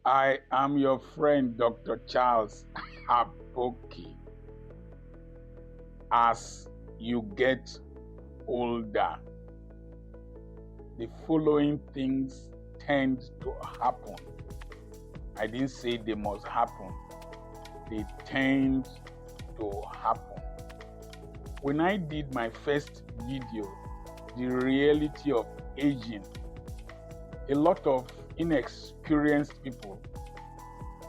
I am your friend, Dr. Charles Apoki. As you get older, the following things tend to happen. I didn't say they must happen. They tend to happen. When I did my first video, The Reality of Aging, a lot of inexperienced people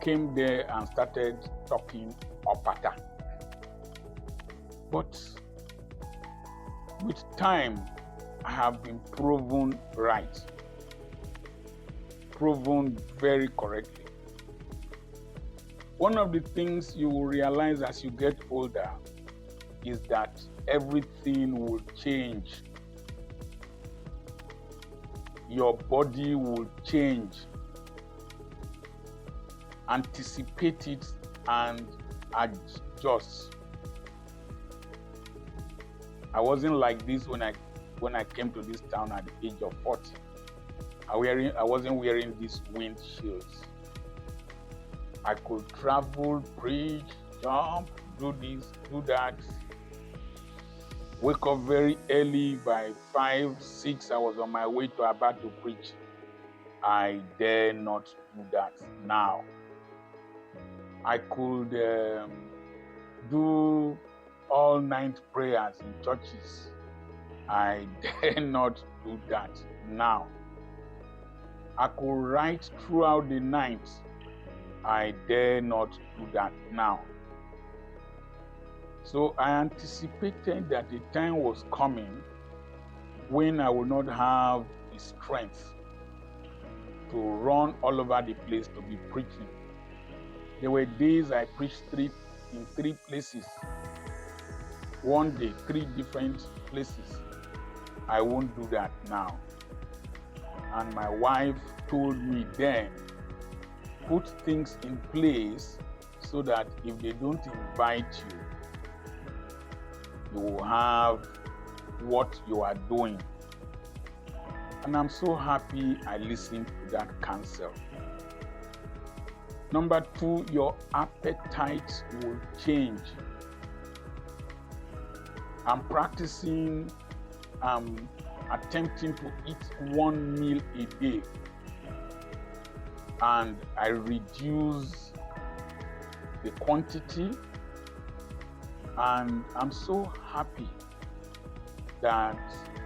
came there and started talking opata. But with time, I have been proven right, proven very correctly. One of the things you will realize as you get older is that everything will change. Your body will change. Anticipate it and adjust. I wasn't like this when I came to this town at the age of 40. I wasn't wearing these windshields. I could travel, preach, jump, do this, do that. Wake up very early. By 5, 6, I was on my way to Aba to preach. I dare not do that now. I could do all-night prayers in churches. I dare not do that now. I could write throughout the night. I dare not do that now. So I anticipated that the time was coming when I would not have the strength to run all over the place to be preaching. There were days I preached in 3 places. One day, 3 different places. I won't do that now. And my wife told me then, put things in place so that if they don't invite you, you will have what you are doing. And I'm so happy I listened to that counsel. Number 2, your appetite will change. I'm practicing, attempting to eat 1 meal a day. And I reduce the quantity. And I'm so happy that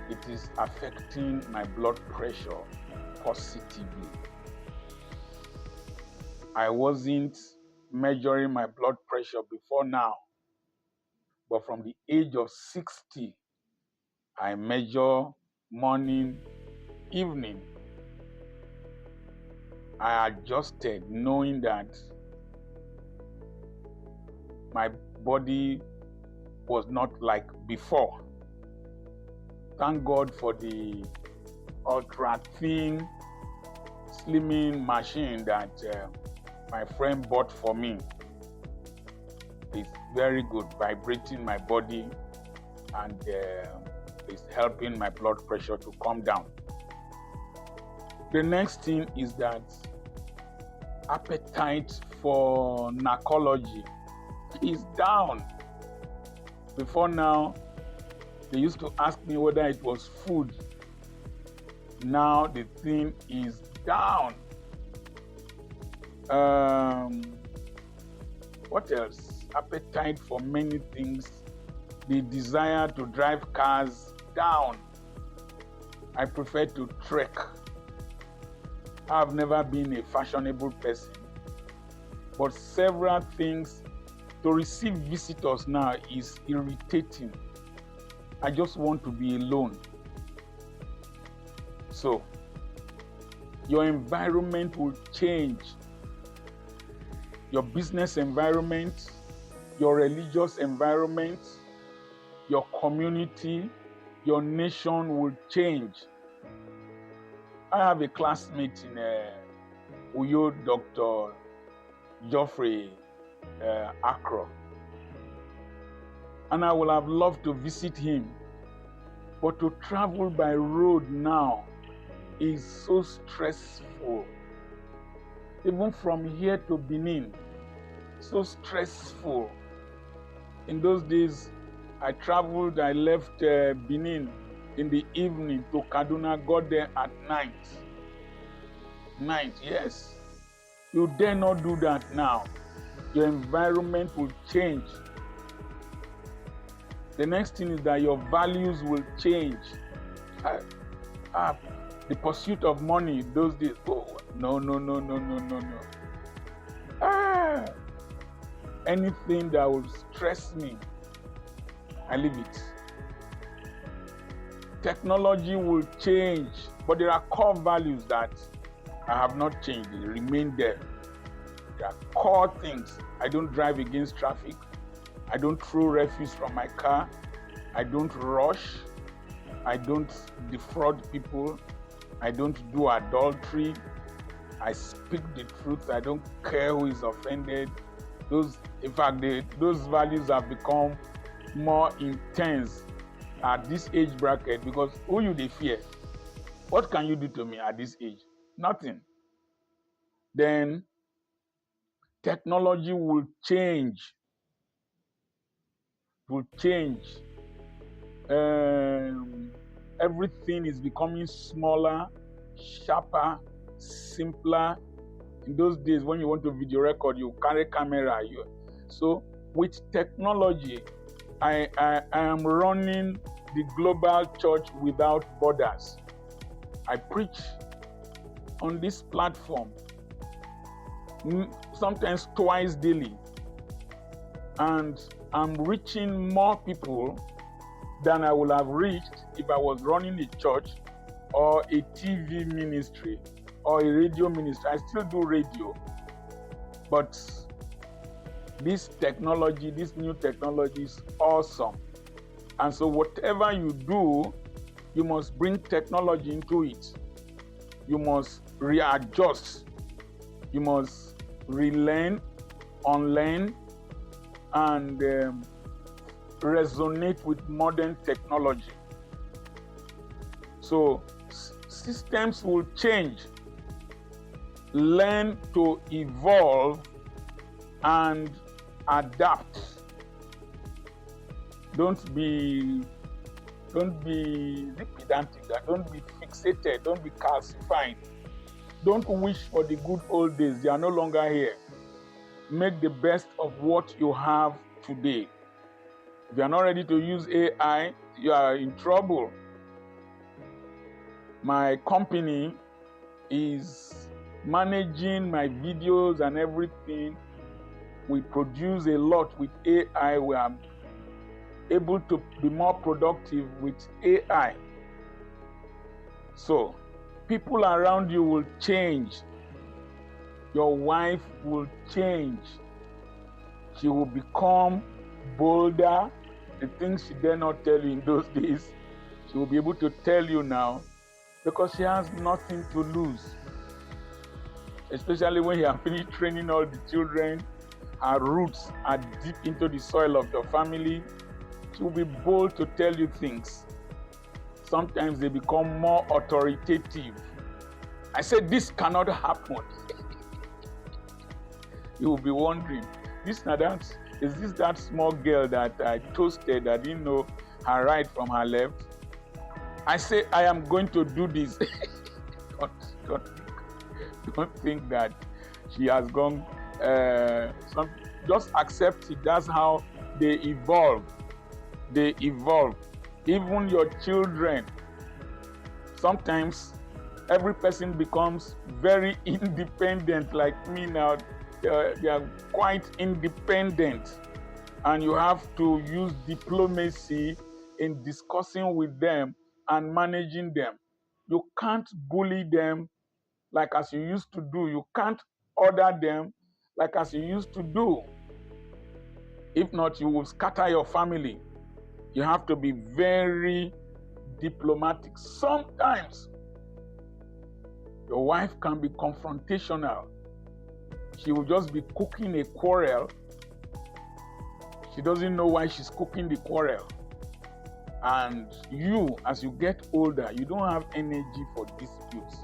it is affecting my blood pressure positively. I wasn't measuring my blood pressure before now, but from the age of 60, I measure morning, evening. I adjusted knowing that my body was not like before. Thank God for the ultra thin slimming machine that my friend bought for me. It's very good, vibrating my body, and it's helping my blood pressure to come down. The next thing is that appetite for narcology is down. Before now, they used to ask me whether it was food. Now the thing is down. What else? Appetite for many things. The desire to drive cars down. I prefer to trek. I've never been a fashionable person, but several things to receive visitors now is irritating. I just want to be alone. So, your environment will change. Your business environment, your religious environment, your community, your nation will change. I have a classmate in Uyo, Dr. Geoffrey Akro. And I would have loved to visit him. But to travel by road now is so stressful. even from here to Benin. So stressful. In those days, I traveled, I left Benin in the evening to Kaduna, got there at night. Night, yes. You dare not do that now. Your environment will change. The next thing is that your values will change. The pursuit of money those days. Oh, no. Anything that will stress me, I leave it. Technology will change, but there are core values that I have not changed. They remain there. There are core things. I don't drive against traffic. I don't throw refuse from my car. I don't rush. I don't defraud people. I don't do adultery. I speak the truth. I don't care who is offended. Those values have become more intense at this age bracket, because who you dey fear? What can you do to me at this age? Nothing. Then technology will change. Everything is becoming smaller, sharper, simpler. In those days, when you want to video record, you carry camera. So with technology, I am running the global church without borders. I preach on this platform sometimes twice daily, and I'm reaching more people than I would have reached if I was running a church or a TV ministry or a radio ministry. I still do radio, but this new technology is awesome. And so whatever you do, you must bring technology into it. You must readjust. You must relearn, unlearn, and resonate with modern technology. So systems will change. Learn to evolve and adapt. Don't be pedantic. Don't be fixated. Don't be calcified. Don't wish for the good old days. They are no longer here. Make the best of what you have today. If you are not ready to use AI, you are in trouble. My company is managing my videos and everything. We produce a lot with AI. We are able to be more productive with AI. So, people around you will change. Your wife will change. She will become bolder. The things she dare not tell you in those days, she will be able to tell you now, because she has nothing to lose. Especially when you have finished training all the children, her roots are deep into the soil of your family. She will be bold to tell you things. Sometimes they become more authoritative. I said, this cannot happen. You will be wondering, is this that small girl that I toasted? I didn't know her right from her left. I say, I am going to do this. Don't think that she has gone. Just accept it. That's how they evolve. Even your children. Sometimes every person becomes very independent, like me now. They are quite independent, and you have to use diplomacy in discussing with them and managing them. You can't bully them like as you used to do. You can't order them like as you used to do. If not, you will scatter your family. You have to be very diplomatic. Sometimes your wife can be confrontational. She will just be cooking a quarrel. She doesn't know why she's cooking the quarrel. And you, as you get older, you don't have energy for disputes.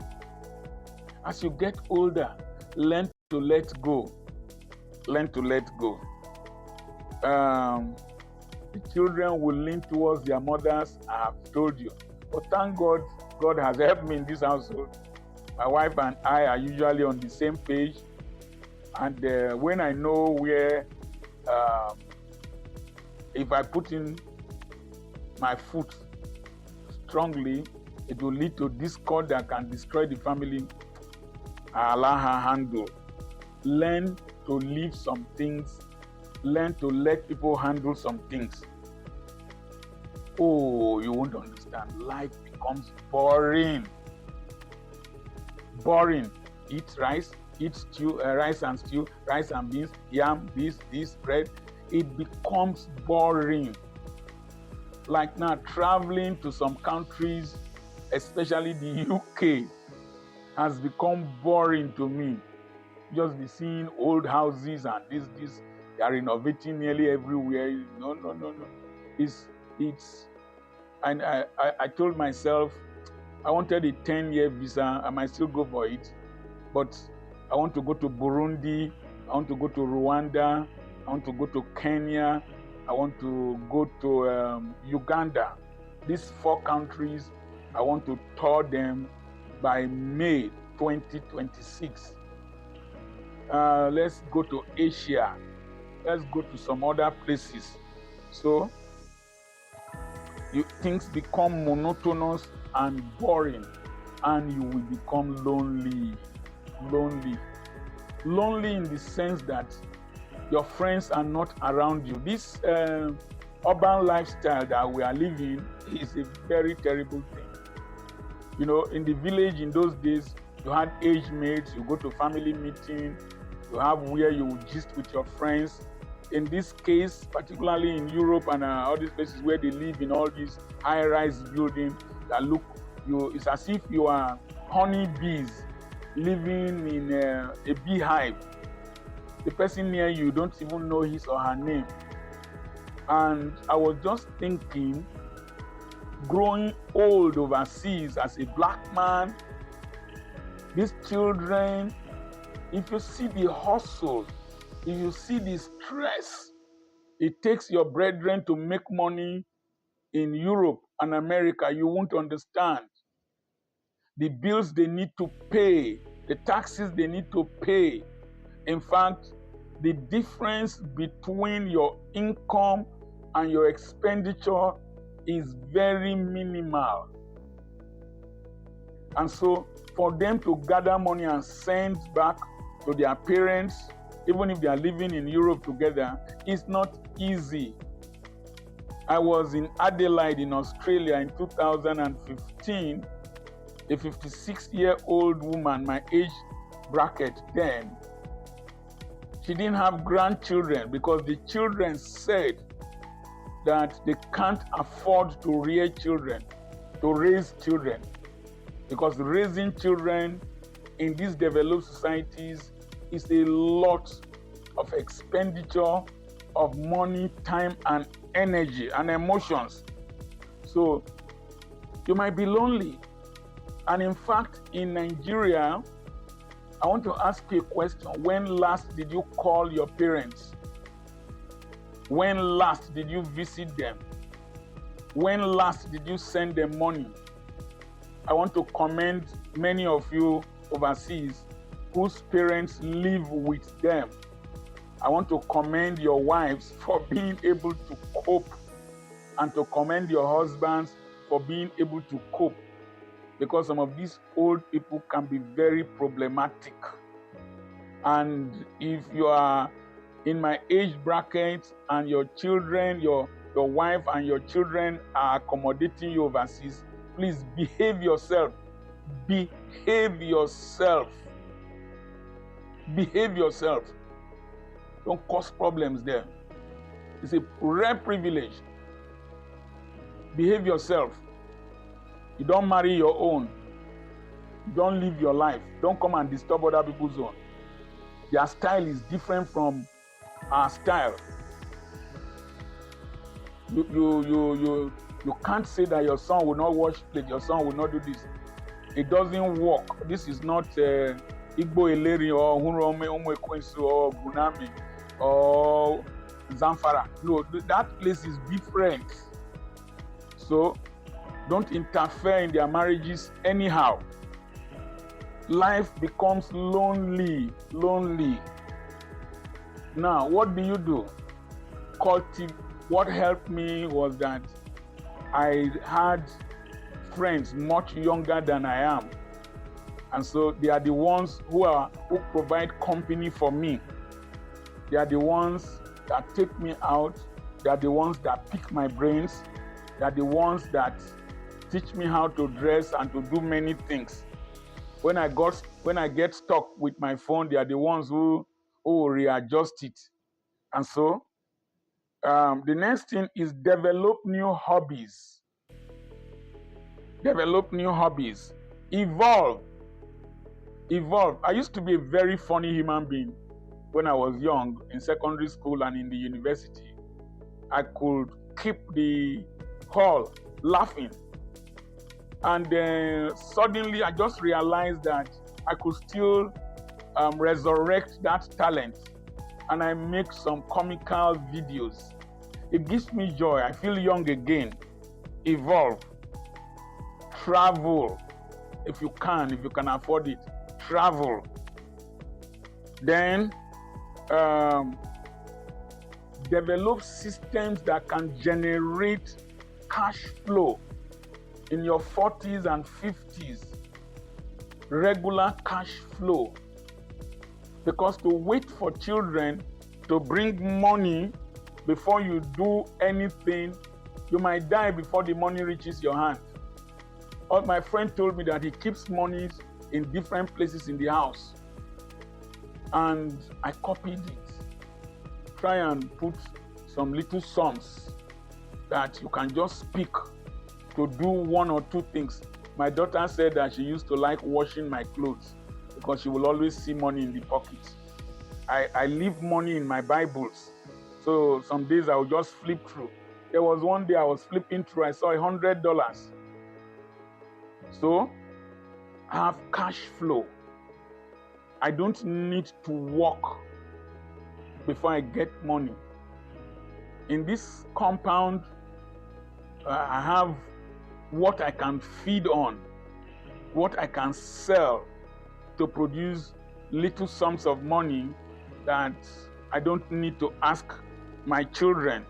As you get older, Learn to let go. Learn to let go. The children will lean towards their mothers, I have told you. But thank God, God has helped me in this household. My wife and I are usually on the same page. And when I know where, if I put in my foot strongly, it will lead to discord that can destroy the family, I allow her handle. Learn to leave some things. Learn to let people handle some things. Oh, you won't understand. Life becomes boring. Boring. Eat rice, eat stew, rice and stew, rice and beans, yam, this, bread. It becomes boring. Like now, traveling to some countries, especially the UK, has become boring to me. Just be seeing old houses and this. They are renovating nearly everywhere. No. And I told myself, I wanted a 10-year visa. I might still go for it. But I want to go to Burundi. I want to go to Rwanda. I want to go to Kenya. I want to go to Uganda. These 4 countries, I want to tour them by May 2026. Let's go to Asia. Let's go to some other places. So things become monotonous and boring, and you will become lonely. Lonely in the sense that your friends are not around you. This urban lifestyle that we are living is a very terrible thing. You know, in the village in those days, you had age mates, you go to family meeting, you have where you would gist with your friends. In this case, particularly in Europe and all these places where they live in all these high-rise buildings that look, it's as if you are honeybees living in a beehive. The person near you don't even know his or her name. And I was just thinking, growing old overseas as a black man, these children, if you see the hustle, if you see the stress it takes your brethren to make money in Europe and America, you won't understand. The bills they need to pay, the taxes they need to pay. In fact, the difference between your income and your expenditure is very minimal. And so for them to gather money and send back to their parents, even if they are living in Europe together, is not easy. I was in Adelaide in Australia in 2015. A 56-year-old woman, my age bracket then, she didn't have grandchildren because the children said that they can't afford to raise children, because raising children in these developed societies is a lot of expenditure of money, time, and energy and emotions. So you might be lonely. And in fact, in Nigeria, I want to ask you a question. When last did you call your parents? When last did you visit them? When last did you send them money? I want to commend many of you overseas whose parents live with them. I want to commend your wives for being able to cope, and to commend your husbands for being able to cope, because some of these old people can be very problematic. And if you are in my age bracket and your children, your wife and your children are accommodating you overseas, please behave yourself. Behave yourself. Behave yourself. Don't cause problems there. It's a rare privilege. Behave yourself. You don't marry your own. You don't live your life. Don't come and disturb other people's own. Their style is different from our style. You can't say that your son will not wash plate, your son will not do this. It doesn't work. This is not Igbo Eleri or Hurome Umwekwensu or Bunami or Zamfara. No, that place is different. So don't interfere in their marriages anyhow. Life becomes lonely. Now, what do? What helped me was that I had friends much younger than I am. And so they are the ones who provide company for me. They are the ones that take me out. They are the ones that pick my brains. They are the ones that teach me how to dress and to do many things. When I get stuck with my phone, they are the ones who readjust it. And so the next thing is develop new hobbies. Evolve. I used to be a very funny human being when I was young, in secondary school and in the university. I could keep the hall laughing. And then suddenly I just realized that I could still resurrect that talent, and I make some comical videos. It gives me joy. I feel young again. Evolve. Travel. If you can afford it, travel. Then develop systems that can generate cash flow in your 40s and 50s. Regular cash flow. Because to wait for children to bring money before you do anything, you might die before the money reaches your hand. My friend told me that he keeps money in different places in the house. And I copied it. Try and put some little sums that you can just pick to do one or two things. My daughter said that she used to like washing my clothes because she will always see money in the pocket. I leave money in my Bibles. So some days I will just flip through. There was one day I was flipping through, I saw $100. So have cash flow. I don't need to work before I get money. In this compound, I have what I can feed on, what I can sell to produce little sums of money that I don't need to ask my children.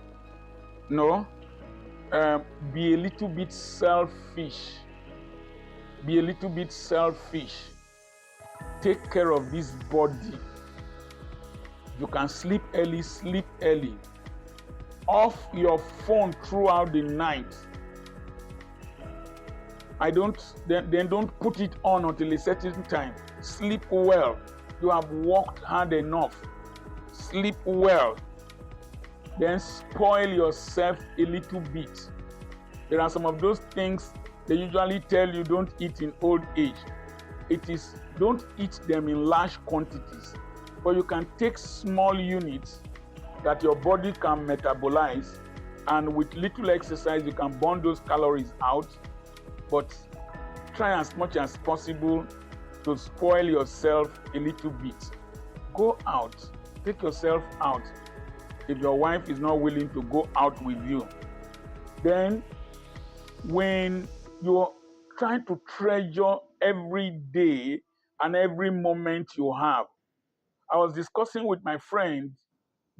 No, be a little bit selfish. Take care of this body. You can sleep early, sleep early. Off your phone throughout the night. Then don't put it on until a certain time. Sleep well. You have worked hard enough. Sleep well. Then spoil yourself a little bit. There are some of those things they usually tell you don't eat in old age. It is don't eat them in large quantities, but you can take small units that your body can metabolize, and with little exercise you can burn those calories out. But try as much as possible to spoil yourself a little bit. Go out. Take yourself out if your wife is not willing to go out with you. Then when you're trying to treasure every day and every moment you have. I was discussing with my friend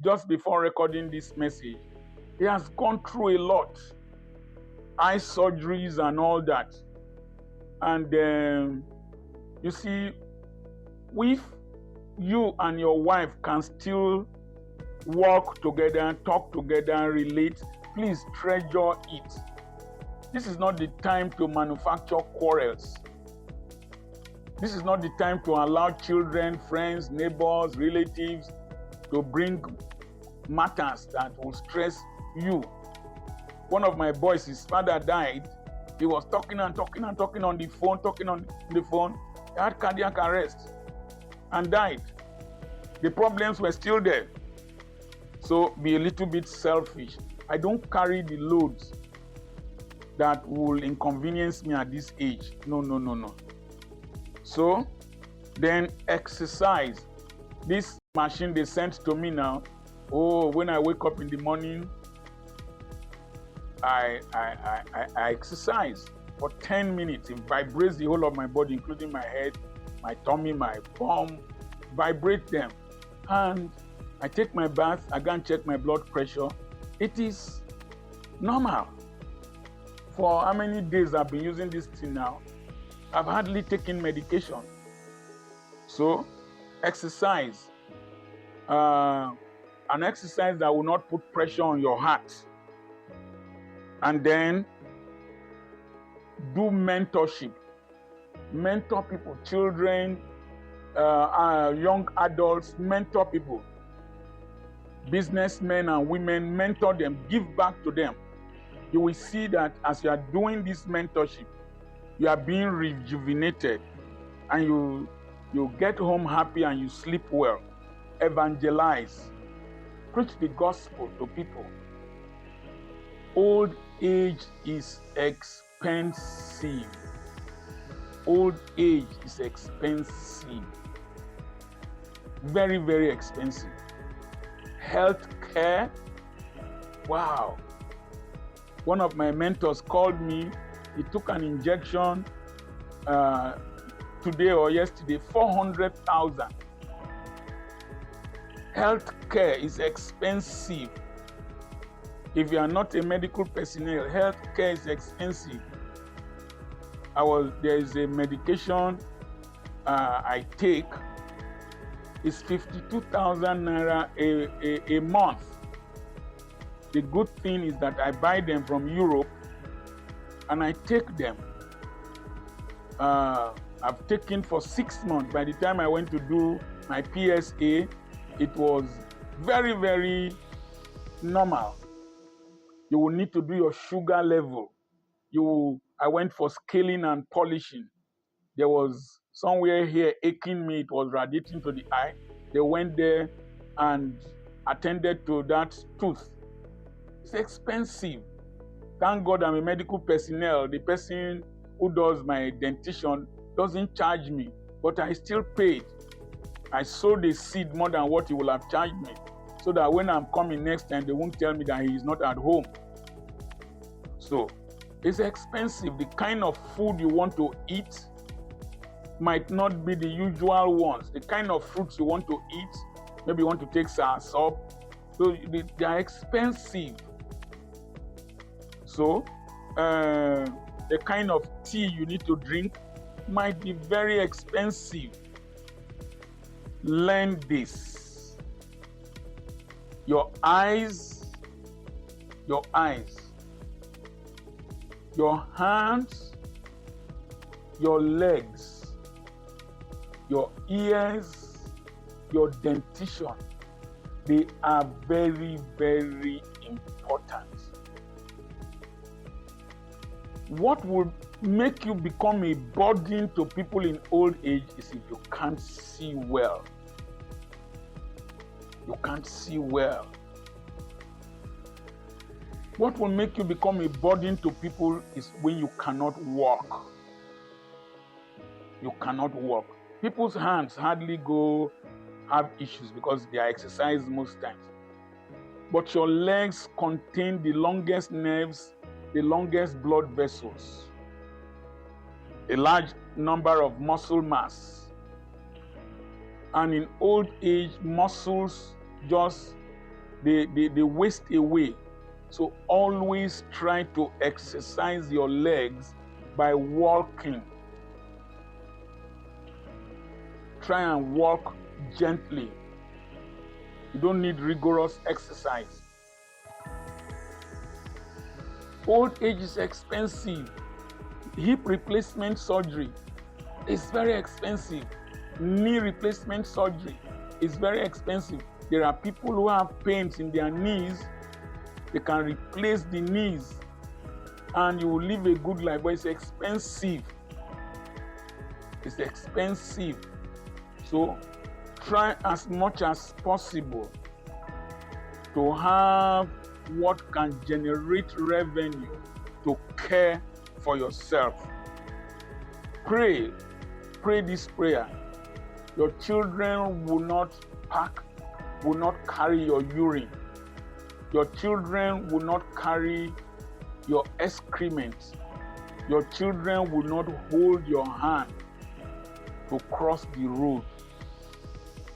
just before recording this message. He has gone through a lot. Eye surgeries and all that. And you see, if you and your wife can still work together, talk together, relate, please treasure it. This is not the time to manufacture quarrels. This is not the time to allow children, friends, neighbors, relatives to bring matters that will stress you. One of my boys, his father died. He was talking on the phone. He had cardiac arrest and died. The problems were still there. So be a little bit selfish. I don't carry the loads that will inconvenience me at this age. No. So Then exercise. This machine they sent to me now. Oh, when I wake up in the morning, I exercise for 10 minutes. It vibrates the whole of my body, including my head, my tummy, my bum, vibrate them. And I take my bath, I go and check my blood pressure. It is normal. For how many days I've been using this thing now? I've hardly taken medication. So, exercise. An exercise that will not put pressure on your heart. And then do mentorship. Mentor people, children, young adults, mentor people. Businessmen and women, mentor them, give back to them. You will see that as you are doing this mentorship, you are being rejuvenated, and you get home happy and you sleep well. Evangelize. Preach the gospel to people. Old age is expensive. Old age is expensive. Very, very expensive. Health care. Wow. One of my mentors called me. He took an injection today or yesterday, 400,000. Health care is expensive. If you are not a medical personnel, health care is expensive. There is a medication I take. It's 52,000 naira a month. The good thing is that I buy them from Europe and I take them. I've taken for 6 months. By the time I went to do my PSA, it was very, very normal. You will need to do your sugar level. I went for scaling and polishing. There was somewhere here aching me. It was radiating to the eye. They went there and attended to that tooth. It's expensive. Thank God I'm a medical personnel. The person who does my dentition doesn't charge me, but I still paid. I sowed a seed more than what he will have charged me, so that when I'm coming next time, they won't tell me that he is not at home. So it's expensive. The kind of food you want to eat might not be the usual ones. The kind of fruits you want to eat, maybe you want to take soursop. So they are expensive. So the kind of tea you need to drink might be very expensive. Learn this. Your eyes, your hands, your legs, your ears, your dentition, they are very, very important. What would make you become a burden to people in old age is if you can't see well. You can't see well. What will make you become a burden to people is when you cannot walk. You cannot walk. People's hands hardly have issues because they are exercised most times. But your legs contain the longest nerves, the longest blood vessels, a large number of muscle mass. And in old age, muscles they waste away. So always try to exercise your legs by walking. Try and walk gently. You don't need rigorous exercise. Old age is expensive. Hip replacement surgery is very expensive. Knee replacement surgery is very expensive. There are people who have pains in their knees. They can replace the knees and you will live a good life, but it's expensive. It's expensive. So try as much as possible to have what can generate revenue to care for yourself. Pray this prayer. Your children will not carry your urine. Your children will not carry your excrement. Your children will not hold your hand to cross the road.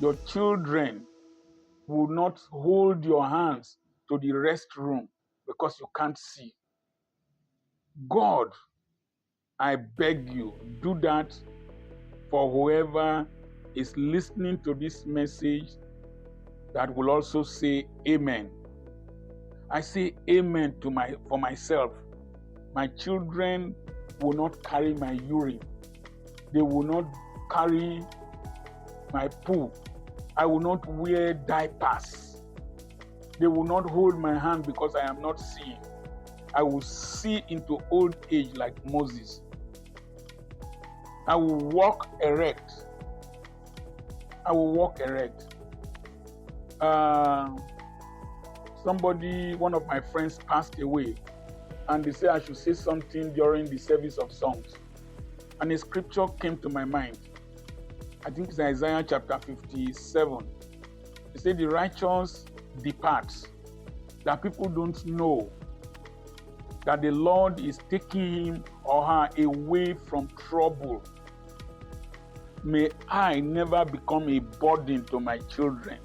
Your children will not hold your hands to the restroom because you can't see. God, I beg you, do that for whoever is listening to this message that will also say amen. I say amen for myself. My children will not carry my urine. They will not carry my poo. I will not wear diapers. They will not hold my hand because I am not seeing. I will see into old age like Moses. I will walk erect. I will walk erect. One of my friends passed away, and they said I should say something during the service of songs. And a scripture came to my mind. I think it's Isaiah chapter 57. It said the righteous departs, that people don't know that the Lord is taking him or her away from trouble. May I never become a burden to my children.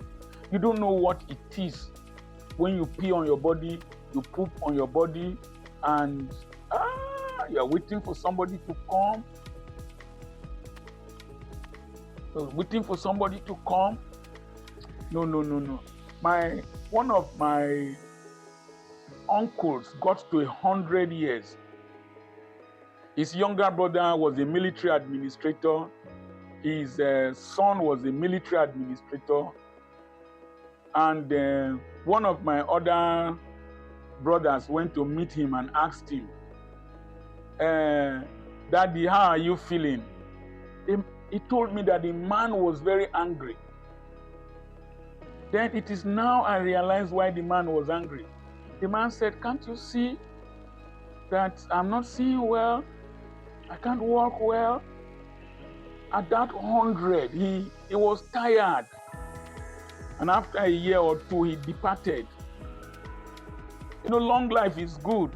You don't know what it is when you pee on your body, you poop on your body, and you're waiting for somebody to come. Waiting for somebody to come. No. One of my uncles got to 100 years. His younger brother was a military administrator. His son was a military administrator. And one of my other brothers went to meet him and asked him, Daddy, how are you feeling? He told me that the man was very angry. Then it is now I realize why the man was angry. The man said, can't you see that I'm not seeing well? I can't walk well. At that 100, he was tired. And after a year or two, he departed. Long life is good,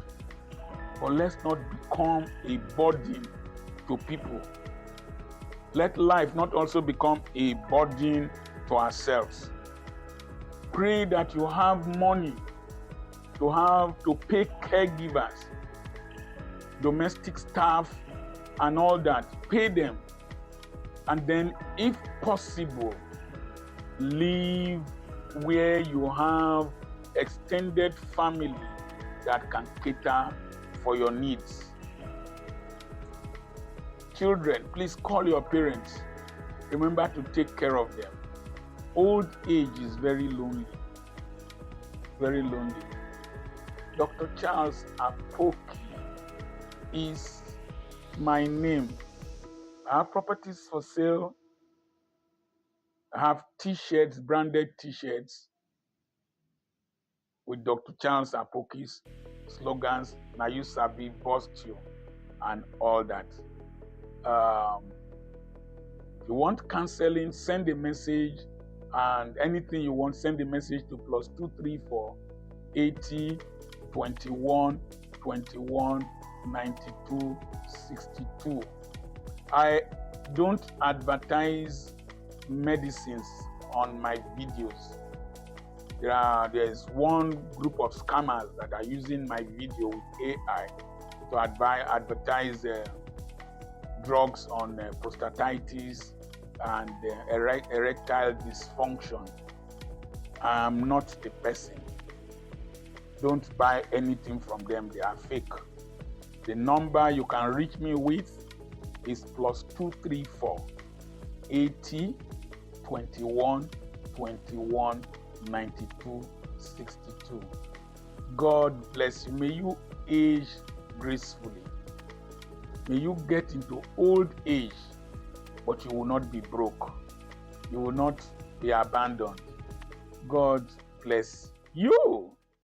but let's not become a burden to people. Let life not also become a burden to ourselves. Pray that you have money to pay caregivers, domestic staff, and all that. Pay them. And then, if possible, live where you have extended family that can cater for your needs. Children, please call your parents. Remember to take care of them. Old age is very lonely. Very lonely. Dr. Charles Apoki is my name. I have properties for sale. I have t-shirts, branded t-shirts with Dr. Charles Apoki's slogans, "Na you sabi, bust you," and all that. If you want counseling, send a message, and anything you want, send a message to +234 80 21 21 92 62. I don't advertise medicines on my videos. There's one group of scammers that are using my video with AI to advertise drugs on prostatitis and erectile dysfunction. I'm not the person. Don't buy anything from them. They are fake. The number you can reach me with is +234 80 21 21 92 62. God bless you. May you age gracefully. May you get into old age, but you will not be broke. You will not be abandoned. God bless